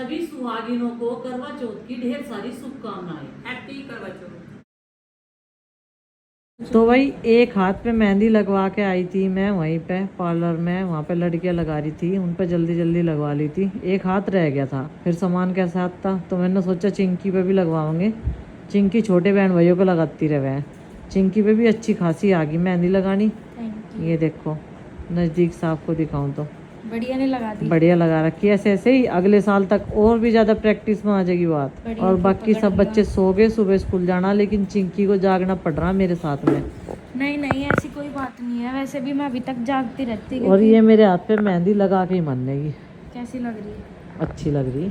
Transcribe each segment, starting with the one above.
सभी सुहागिनों को करवा चौथ की ढेर सारी शुभकामनाएं। हैप्पी करवा चौथ। तो भाई एक हाथ पे मेहंदी लगवा के आई थी मैं वहीं पे पार्लर में, वहाँ पे लड़कियां लगा रही थी, उन पे जल्दी जल्दी लगवा ली थी। एक हाथ रह गया था, फिर सामान के साथ था तो मैंने सोचा चिंकी पे भी लगवाओगे। चिंकी छोटे बहन भाइयों को लगाती रहे, चिंकी पे भी अच्छी खासी आ गई मेहंदी लगानी। ये देखो नज़दीक से आपको दिखाऊं तो बढ़िया ने लगा दी, बढ़िया लगा रखी है। ऐसे ऐसे ही अगले साल तक और भी ज़्यादा प्रैक्टिस में आ जाएगी बात। और बाकी सब बच्चे सो गए, सुबह स्कूल जाना, लेकिन चिंकी को जागना पड़ रहा मेरे साथ में। नहीं नहीं ऐसी कोई बात नहीं है, वैसे भी मैं अभी तक जागती रहती। और ये मेरे हाथ पे मेहंदी लगा के ही मानेगी। कैसी लग रही है? अच्छी लग रही।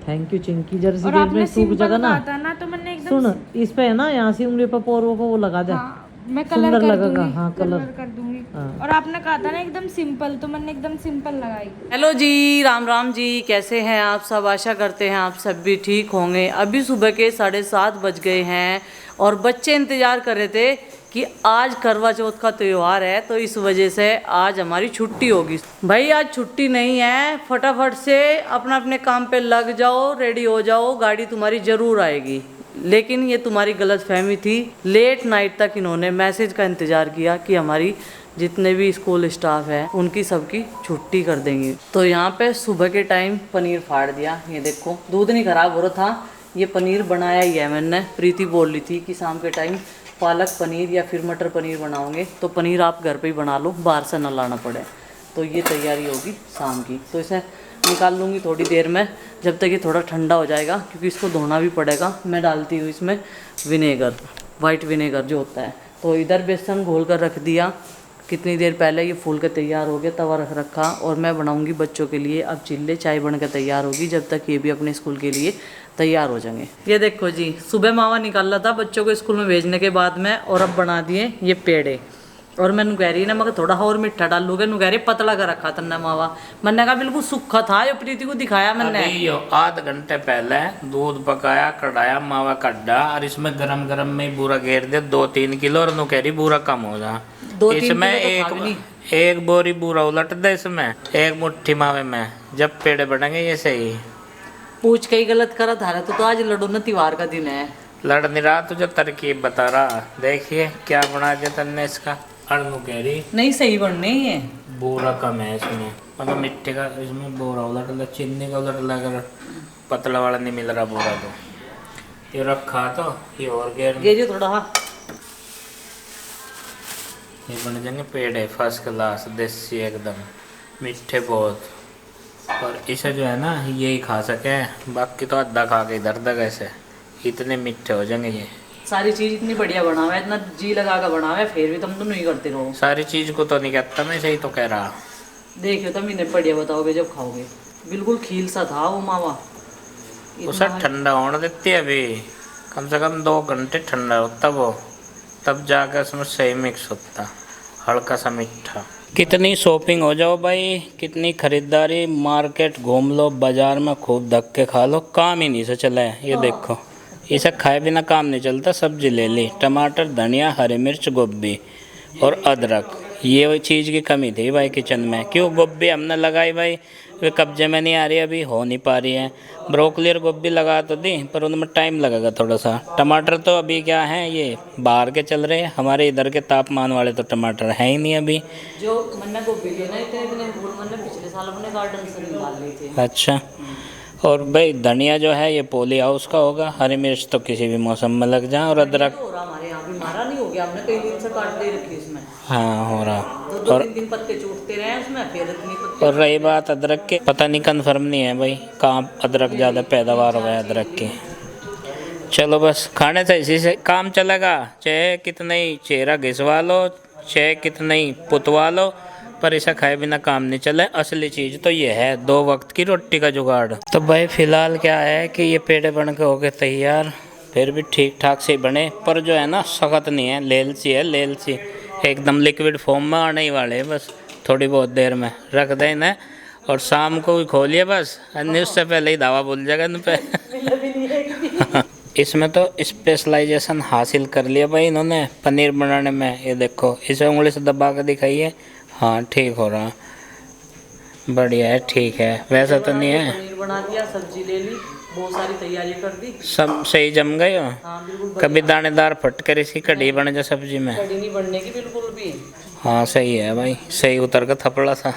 Thank you Chinki. जर्सी और गेट आपने में सूख जगह ना, ना तो मैंने एकदम सुन इस पे है ना, यहाँ से उंगली पर पोरों को वो लगा दे। हाँ, मैं कलर सुंदर कर लगेगा। दूंगी, हाँ कलर कर दूंगी। हाँ। और आपने कहा था ना एकदम सिंपल, तो मैंने एकदम सिंपल लगाई। हेलो जी, राम राम जी, कैसे हैं आप सब? आशा करते हैं आप सब भी ठीक होंगे। अभी सुबह के 7:30 बज गए हैं और बच्चे इंतजार कर रहे थे कि आज करवा चौथ का त्यौहार है, तो इस वजह से आज हमारी छुट्टी होगी। भाई आज छुट्टी नहीं है, फटाफट से अपना अपने काम पे लग जाओ, रेडी हो जाओ, गाड़ी तुम्हारी ज़रूर आएगी। लेकिन ये तुम्हारी गलतफहमी थी। लेट नाइट तक इन्होंने मैसेज का इंतज़ार किया कि हमारी जितने भी स्कूल स्टाफ है उनकी सबकी छुट्टी कर देंगे। तो यहाँ पे सुबह के टाइम पनीर फाड़ दिया। ये देखो दूध नहीं खराब हो रहा था, ये पनीर बनाया ही है मैंने। प्रीति बोल रही थी कि शाम के टाइम पालक पनीर या फिर मटर पनीर बनाओगे, तो पनीर आप घर पे ही बना लो, बाहर से ना लाना पड़े। तो ये तैयारी होगी शाम की। तो इसे निकाल लूँगी थोड़ी देर में, जब तक ये थोड़ा ठंडा हो जाएगा, क्योंकि इसको धोना भी पड़ेगा। मैं डालती हूँ इसमें विनेगर, वाइट विनेगर जो होता है। तो इधर बेसन घोल कर रख दिया कितनी देर पहले, ये फूल के तैयार हो गया, तवा रख रखा। और मैं बनाऊंगी बच्चों के लिए अब चिल्ले। चाय बन के तैयार होगी, जब तक ये भी अपने स्कूल के लिए तैयार हो जाएंगे। ये देखो जी, सुबह मावा निकाला था बच्चों को स्कूल में भेजने के बाद में, और अब बना दिए ये पेड़े। और मैंने कह रही ना, मगर थोड़ा और मिठा डालूगे, नु कह रही पतला कर रखा था मावा। मैंने कहा बिल्कुल सूखा था, ये प्रीति को दिखाया मैंने। आध घंटे पहले दूध पकाया, कढ़ाया, मावा कड्डा और इसमें गरम गरम में बूरा घेर दिया 2-3 किलो। और नु कह रही बूरा कम हो जा। इसमें एक बोरी बूरा उलट दे, इसमें एक मुट्ठी मावे में, जब पेड़े बढ़ेंगे ये सही। पूछ के ही गलत करा था। तो आज लड़ो ना, त्योहार का दिन है। लड़ नहीं रहा, तुझे तरकीब बता रहा। देखिए क्या बना दिया तन्ने इसका। अड़नू कह रही नहीं सही बनने ही है। बोरा कम है इसमें, मतलब मिट्टी का इसमें बोरा उलट ला, चीनी का उलट ला कर पतला वाला नहीं मिल रहा बोरा। तो ये रखा तो ये और ये थोड़ा। हाँ ये बन जाएंगे पेड़े फर्स्ट क्लास देसी एकदम मीठे बहुत। और इसे जो है ना यही खा सके, बाकी तो आधा खा के इधर तक ऐसे इतने मीठे हो जाएंगे। ये सारी चीज इतनी बढ़िया बना हुआ है, इतना जी लगा कर बना हुआ है, फिर भी तुम तो नहीं करते रहो। सारी चीज को तो नहीं कहता मैं, सही तो कह रहा। देखियो तुम इन्हें बढ़िया बताओगे जब खाओगे। बिल्कुल खील सा था वो मावा। उसे ठंडा होने देती है अभी, कम से कम 2 घंटे ठंडा होता वो, तब जाकर उसमें सही मिक्स होता, हल्का सा मीठा। कितनी शॉपिंग हो जाओ भाई, कितनी खरीदारी, मार्केट घूम लो, बाजार में खूब धक्के खा लो, काम ही नहीं से चला है। ये देखो इसे खाए बिना काम नहीं चलता। सब्जी ले ली, टमाटर, धनिया, हरी मिर्च, गोभी और अदरक। ये वही चीज़ की कमी थी भाई किचन में। क्यों गोभी हमने लगाई भाई, वे कब्जे में नहीं आ रही, अभी हो नहीं पा रही है। ब्रोकली और गोभी लगा तो दी, पर उनमें टाइम लगेगा थोड़ा सा। टमाटर तो अभी क्या है, ये बाहर के चल रहे हैं, हमारे इधर के तापमान वाले तो टमाटर हैं ही नहीं अभी। जो मैंने गोभी लेना इतने फूल मैंने पिछले साल अपने गार्डन से निकाल लिए थे। अच्छा। और भाई धनिया जो है ये पोली हाउस का होगा, हरी मिर्च तो किसी भी मौसम में लग जाए। और अदरक हो रहा हमारे यहाँ भी, मारा नहीं हो गया, हमने कई दिन से काट दे रखी इसमें। हाँ हो रहा। तो 2-3 दिन पत्ते छूटते रहे उसमें, फिर इतनी पत्ते। और रही बात अदरक के, पता नहीं कन्फर्म नहीं है भाई कहाँ अदरक ज़्यादा पैदावार हुआ है अदरक की। चलो बस खाने से इसी से काम चलेगा, चाहे कितना ही चेहरा घिसवा लो, चाहे कितना ही पुतवा लो, पर इसे खाए बिना काम नहीं चले। असली चीज़ तो ये है 2 वक्त की रोटी का जुगाड़। तो भाई फ़िलहाल क्या है कि ये पेड़े बन के हो गए तैयार, फिर भी ठीक ठाक से बने, पर जो है ना सख्त नहीं है, लेल सी है, लेल सी एकदम लिक्विड फॉर्म में आने ही वाले हैं। बस थोड़ी बहुत देर में रख देना और शाम को ही खोलिए बस, अन्य उससे पहले ही दावा भूल जाएगा इन पे। इसमें तो स्पेशलाइजेशन हासिल कर लिया भाई इन्होंने पनीर बनाने में। ये देखो इसे उंगली से दबा कर दिखाइए, हाँ ठीक हो रहा, बढ़िया है, ठीक है। वैसा तो नहीं है। बना दिया, सब्जी ले ली, बहुत सारी तैयारी कर दी। सब सही जम गए हो? हाँ बिल्कुल कभी दानेदार फटकर इसकी कढ़ी बन जाए सब्जी में? कड़ी नहीं बनने की बिल्कुल भी। हाँ सही है भाई, सही उतर का थपड़ा सा।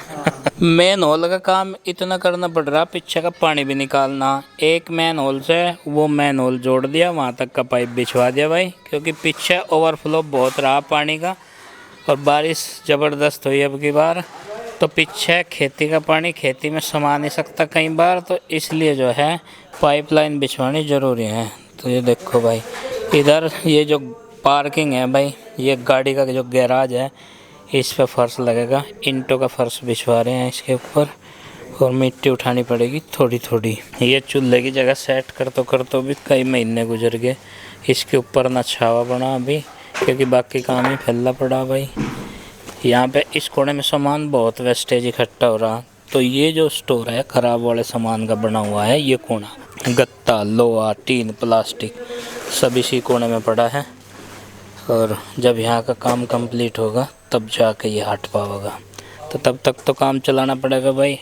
मेन होल का काम इतना करना पड़ रहा, पीछे का पानी भी निकालना। एक मेन होल से वो मेन होल जोड़ दिया, वहाँ तक का पाइप बिछवा दिया भाई, क्योंकि पीछे ओवरफ्लो बहुत रहा पानी का और बारिश ज़बरदस्त हुई अब की बार, तो पीछे खेती का पानी खेती में समा नहीं सकता कई बार, तो इसलिए जो है पाइपलाइन बिछवानी ज़रूरी है। तो ये देखो भाई, इधर ये जो पार्किंग है भाई, ये गाड़ी का जो गैराज है, इस पे फर्श लगेगा, ईंटों का फर्श बिछवा रहे हैं इसके ऊपर, और मिट्टी उठानी पड़ेगी थोड़ी थोड़ी। ये चूल्हे की जगह सेट कर तो भी कई महीने गुजर गए, इसके ऊपर ना छावा बना अभी, क्योंकि बाकी काम ही फैला पड़ा भाई। यहाँ पे इस कोने में सामान बहुत वेस्टेज इकट्ठा हो रहा, तो ये जो स्टोर है ख़राब वाले सामान का बना हुआ है, ये कोना गत्ता, लोहा, टीन, प्लास्टिक सब इसी कोने में पड़ा है, और जब यहाँ का काम कंप्लीट होगा तब जाके ये हट पाएगा। तो तब तक तो काम चलाना पड़ेगा भाई।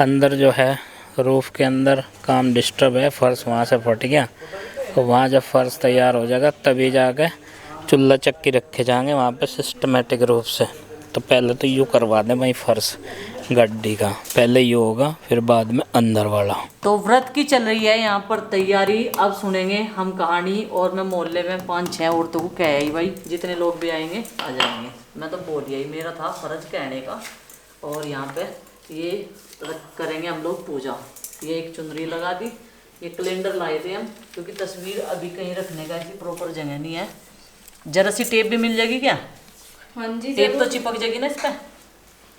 अंदर जो है रूफ़ के अंदर काम डिस्टर्ब है, फर्श वहाँ से फट गया, तो वहाँ जब फर्श तैयार हो जाएगा तभी जाके चूल्हा चक्की रखे जाएंगे वहाँ पे सिस्टमेटिक रूप से। तो पहले तो यूँ करवा दें भाई फर्श गड्डी का, पहले यूँ होगा फिर बाद में अंदर वाला। तो व्रत की चल रही है यहाँ पर तैयारी, अब सुनेंगे हम कहानी। और मैं मोहल्ले में 5-6 औरतों को कह आई भाई, जितने लोग भी आएंगे आ जाएंगे। मैं तो बोल दिया ही, मेरा था फर्ज कहने का। और यहाँ पे ये करेंगे हम लोग पूजा। ये एक चुनरी लगा दी, ये कैलेंडर लाए थे हम, क्योंकि तस्वीर अभी कहीं रखने का ऐसी प्रॉपर जगह नहीं है। जरा सी टेप भी मिल जाएगी क्या? हाँ जी, टेप तो चिपक जाएगी ना इस पर।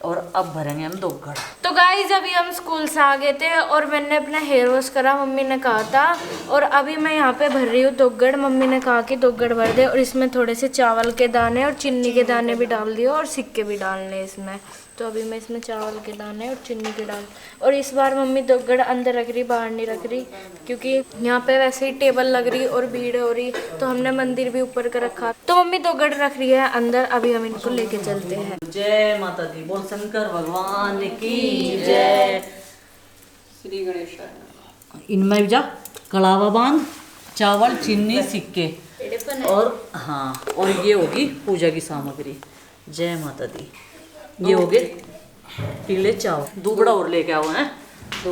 और अब भरेंगे हम 2 घड़। तो गाइज अभी हम स्कूल से आ गए थे और मैंने अपना हेयर वॉश करा, मम्मी ने कहा था, और अभी मैं यहाँ पे भर रही हूँ 2 घड़। मम्मी ने कहा कि 2 घड़ भर दे, और इसमें थोड़े से चावल के दाने और चीनी के दाने भी डाल दिए, और सिक्के भी डालने इसमें। तो अभी मैं इसमें चावल के दाने और चीनी के डाल, और इस बार मम्मी 2 घड़ अंदर रख रही, बाहर नहीं रख रही, क्योंकि यहाँ पे वैसे ही टेबल लग रही और भीड़ हो रही, तो हमने मंदिर भी ऊपर कर रखा। तो मम्मी 2 घड़ रख रही है अंदर, अभी हम इनको लेके चलते हैं। जय माता दी, बोल शंकर भगवान की जय। श्री गणेश। इनमें जा कड़ावा बांध, चावल, चीनी, सिक्के, और हाँ, और ये होगी पूजा की सामग्री। जय माता दी। ये हो गए पीले चावल। दूबड़ा और लेके आओ हैं,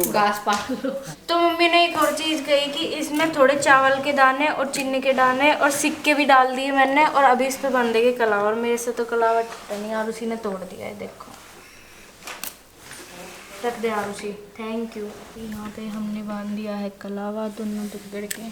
घास पात लो। तो मम्मी ने एक और चीज़ कही कि इसमें थोड़े चावल के दाने और चीनी के दाने और सिक्के भी डाल दिए मैंने, और अभी इस पे बांधेंगे कलावा। मेरे से तो कलावा टूटा नहीं, आरुषि ने तोड़ दिया है, देखो। रख दे आरुषि, थैंक यू। यहाँ पे हमने बांध दिया है कलावा दोनों दुगड़ के,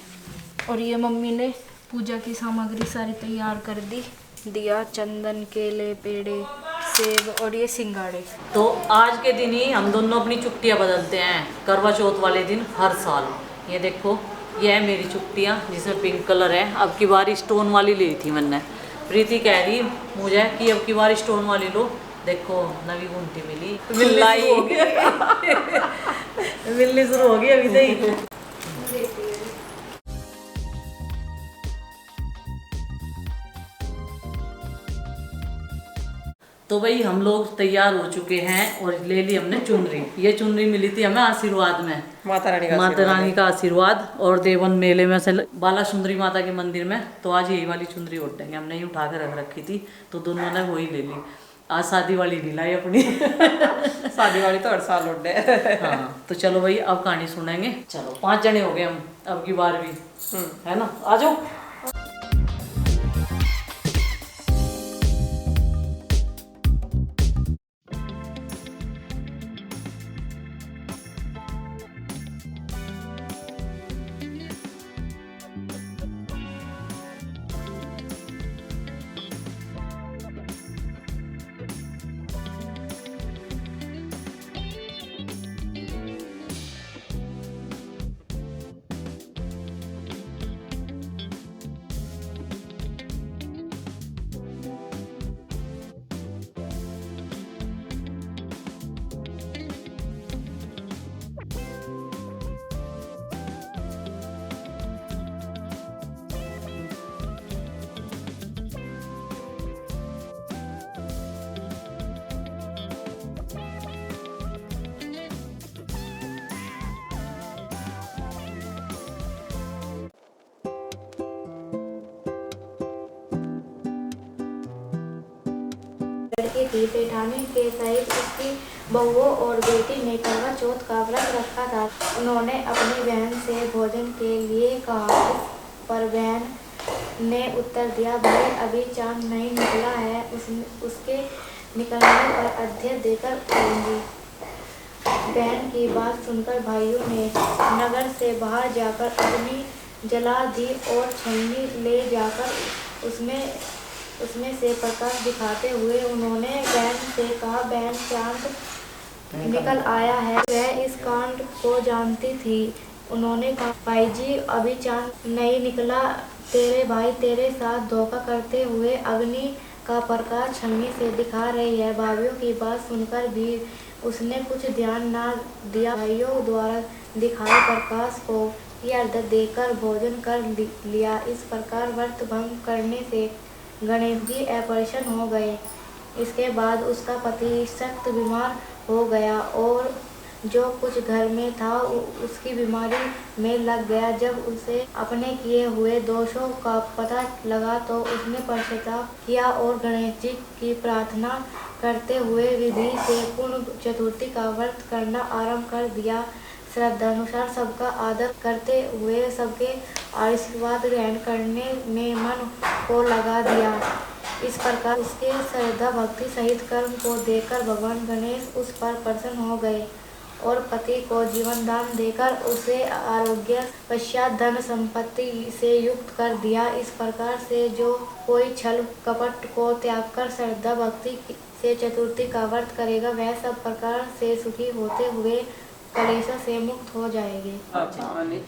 और ये मम्मी ने पूजा की सामग्री सारी तैयार कर दी, दिया, चंदन, केले, पेड़े, सेब और ये सिंगाड़े। तो आज के दिन ही हम दोनों अपनी चुट्टियाँ बदलते हैं, करवा चौथ वाले दिन हर साल। ये देखो, ये है मेरी चुट्टियाँ जिसमें पिंक कलर है। अब की बार स्टोन वाली ली थी मैंने। प्रीति कह रही मुझे कि अब की बार स्टोन वाली लो। देखो नवी घूमती मिली, मिलनी शुरू हो गई अभी से ही। तो भाई हम लोग तैयार हो चुके हैं और ले ली हमने चुनरी। ये चुनरी मिली थी हमें आशीर्वाद में, माता रानी का आशीर्वाद। और देवन मेले में से बाला सुंदरी माता के मंदिर में, तो आज यही वाली चुनरी उठाएंगे। हमने ही उठा के रख रखी थी, तो दोनों ने वही ले ली। आज शादी वाली नहीं लाई अपनी। शादी वाली तो हर साल उठे। हाँ, तो चलो भाई अब कहानी सुनेंगे। चलो 5 जने हो गए हम अब की बार भी, है ना? आ जाओ। की थी। जेठानी के सहित उसकी बहुओं और बेटी ने करवा चौथ का व्रत रखा था। उन्होंने अपनी बहन से भोजन के लिए कहा। इस पर बहन ने उत्तर दिया, भाई अभी चांद नहीं निकला है, उसके निकलने पर अर्घ्य देकर आऊंगी। बहन की बात सुनकर भाइयों ने नगर से बाहर जाकर अग्नि जला दी और छन्नी ले जाकर उसमें से प्रकाश दिखाते हुए उन्होंने बहन से कहा, बहन चांद निकल आया है। वह इस कांड को जानती थी। उन्होंने कहा, भाई जी अभी चांद नहीं निकला, तेरे भाई तेरे साथ धोखा करते हुए अग्नि का प्रकाश छन्नी से दिखा रही है। भाइयों की बात सुनकर भी उसने कुछ ध्यान न दिया। भाइयों द्वारा दिखाए प्रकाश को अर्घ्य देकर भोजन कर लिया। इस प्रकार व्रत भंग करने से गणेश जी अप्रसन्न हो गए। इसके बाद उसका पति सख्त बीमार हो गया और जो कुछ घर में था उसकी बीमारी में लग गया। जब उसे अपने किए हुए दोषों का पता लगा तो उसने पश्चाताप किया और गणेश जी की प्रार्थना करते हुए विधि से पूर्ण चतुर्थी का व्रत करना आरंभ कर दिया। श्रद्धानुसार सबका आदर करते हुए सबके आशीर्वाद ग्रहण करने में मन को लगा दिया। इस प्रकार उसके श्रद्धा भक्ति सहित कर्म को देखकर भगवान गणेश उस पर प्रसन्न हो गए और पति को जीवन दान देकर उसे आरोग्य पश्चात धन संपत्ति से युक्त कर दिया। इस प्रकार से जो कोई छल कपट को त्याग कर श्रद्धा भक्ति से चतुर्थी का व्रत करेगा वह सब प्रकार से सुखी होते हुए कलेशों से मुक्त हो जाएंगे।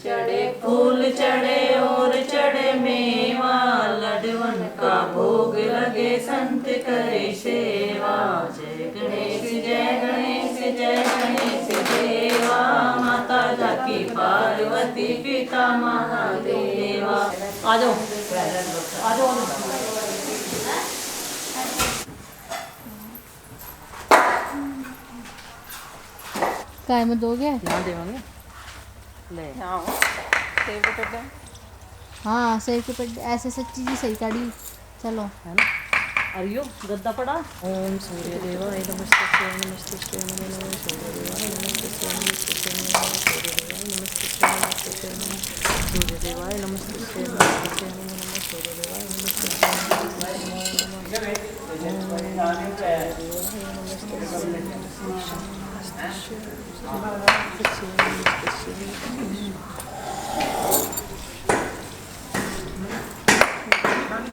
चढ़े फूल चढ़े और चढ़े मेवा, लडवन का भोग लगे संत करे सेवा। जय गणेश जय गणेश जय गणेश देवा, माता जाकी पार्वती पिता महादेवा। आ जाओ आ जाओ। काय में दोगे? यहाँ देवांगे ले। हाँ सही के पेट ऐसे सच्ची जी सही काढ़ी। चलो है ना। अरियो गद्दा पड़ा। ओम सूर्य देवाय नमस्ते शिवाय नमस्ते शिवाय नमः सूर्य देवाय नमस्ते शिवाय नमस्ते शिवाय नमः सूर्य देवाय नमस्ते शिवाय नमस्ते शिवाय नमः सूर्य देवाय नमस्ते शिवाय नमस्ते शिवाय नमः सूर्य देवाय नमस्ते शिवाय नमः।